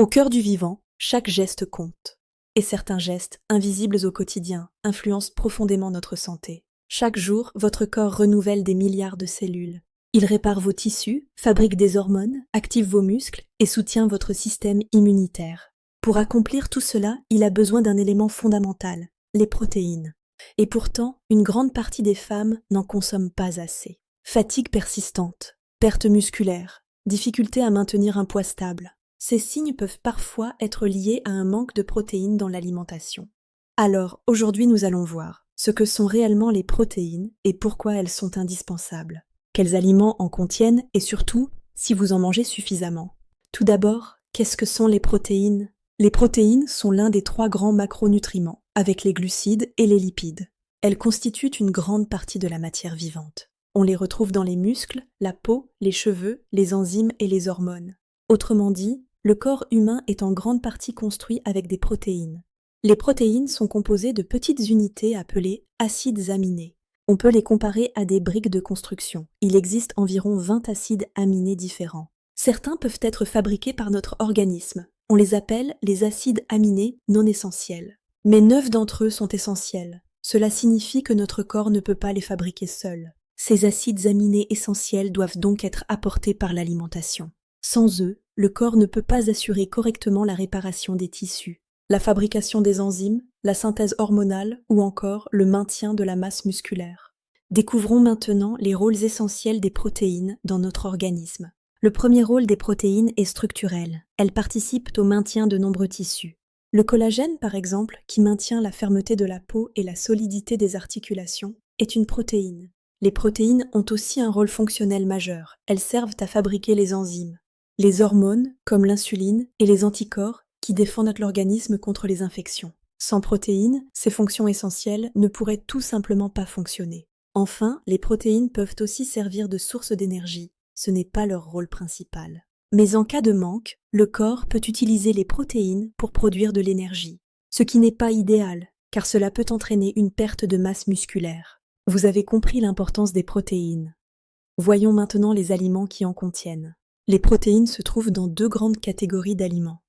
Au cœur du vivant, chaque geste compte. Et certains gestes, invisibles au quotidien, influencent profondément notre santé. Chaque jour, votre corps renouvelle des milliards de cellules. Il répare vos tissus, fabrique des hormones, active vos muscles et soutient votre système immunitaire. Pour accomplir tout cela, il a besoin d'un élément fondamental, les protéines. Et pourtant, une grande partie des femmes n'en consomment pas assez. Fatigue persistante, perte musculaire, difficulté à maintenir un poids stable. Ces signes peuvent parfois être liés à un manque de protéines dans l'alimentation. Alors, aujourd'hui, nous allons voir ce que sont réellement les protéines et pourquoi elles sont indispensables. Quels aliments en contiennent et surtout, si vous en mangez suffisamment. Tout d'abord, qu'est-ce que sont les protéines ? Les protéines sont l'un des 3 grands macronutriments, avec les glucides et les lipides. Elles constituent une grande partie de la matière vivante. On les retrouve dans les muscles, la peau, les cheveux, les enzymes et les hormones. Autrement dit, le corps humain est en grande partie construit avec des protéines. Les protéines sont composées de petites unités appelées acides aminés. On peut les comparer à des briques de construction. Il existe environ 20 acides aminés différents. Certains peuvent être fabriqués par notre organisme. On les appelle les acides aminés non essentiels. Mais 9 d'entre eux sont essentiels. Cela signifie que notre corps ne peut pas les fabriquer seul. Ces acides aminés essentiels doivent donc être apportés par l'alimentation. Sans eux, le corps ne peut pas assurer correctement la réparation des tissus, la fabrication des enzymes, la synthèse hormonale ou encore le maintien de la masse musculaire. Découvrons maintenant les rôles essentiels des protéines dans notre organisme. Le premier rôle des protéines est structurel. Elles participent au maintien de nombreux tissus. Le collagène, par exemple, qui maintient la fermeté de la peau et la solidité des articulations, est une protéine. Les protéines ont aussi un rôle fonctionnel majeur. Elles servent à fabriquer les enzymes, les hormones, comme l'insuline, et les anticorps, qui défendent l'organisme contre les infections. Sans protéines, ces fonctions essentielles ne pourraient tout simplement pas fonctionner. Enfin, les protéines peuvent aussi servir de source d'énergie. Ce n'est pas leur rôle principal. Mais en cas de manque, le corps peut utiliser les protéines pour produire de l'énergie, ce qui n'est pas idéal, car cela peut entraîner une perte de masse musculaire. Vous avez compris l'importance des protéines. Voyons maintenant les aliments qui en contiennent. Les protéines se trouvent dans 2 grandes catégories d'aliments.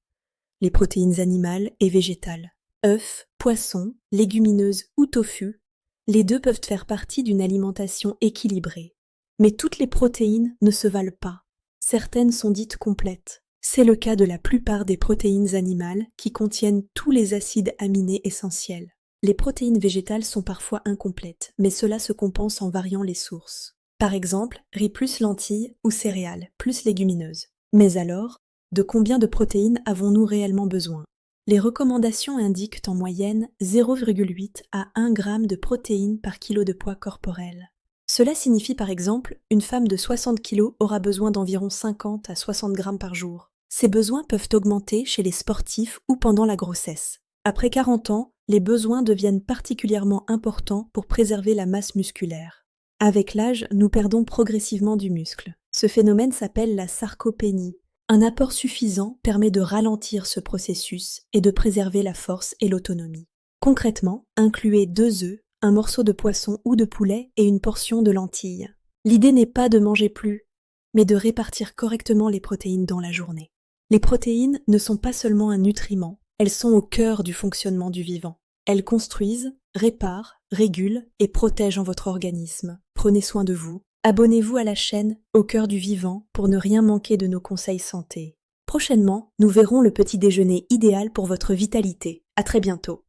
Les protéines animales et végétales. Œufs, poissons, légumineuses ou tofu, les 2 peuvent faire partie d'une alimentation équilibrée. Mais toutes les protéines ne se valent pas. Certaines sont dites complètes. C'est le cas de la plupart des protéines animales qui contiennent tous les acides aminés essentiels. Les protéines végétales sont parfois incomplètes, mais cela se compense en variant les sources. Par exemple, riz plus lentilles ou céréales plus légumineuses. Mais alors, de combien de protéines avons-nous réellement besoin ? Les recommandations indiquent en moyenne 0,8 à 1 g de protéines par kilo de poids corporel. Cela signifie par exemple, une femme de 60 kg aura besoin d'environ 50 à 60 grammes par jour. Ces besoins peuvent augmenter chez les sportifs ou pendant la grossesse. Après 40 ans, les besoins deviennent particulièrement importants pour préserver la masse musculaire. Avec l'âge, nous perdons progressivement du muscle. Ce phénomène s'appelle la sarcopénie. Un apport suffisant permet de ralentir ce processus et de préserver la force et l'autonomie. Concrètement, incluez 2 œufs, un morceau de poisson ou de poulet et une portion de lentilles. L'idée n'est pas de manger plus, mais de répartir correctement les protéines dans la journée. Les protéines ne sont pas seulement un nutriment, elles sont au cœur du fonctionnement du vivant. Elles construisent, réparent, régulent et protègent en votre organisme. Prenez soin de vous. Abonnez-vous à la chaîne Au cœur du vivant pour ne rien manquer de nos conseils santé. Prochainement, nous verrons le petit déjeuner idéal pour votre vitalité. À très bientôt.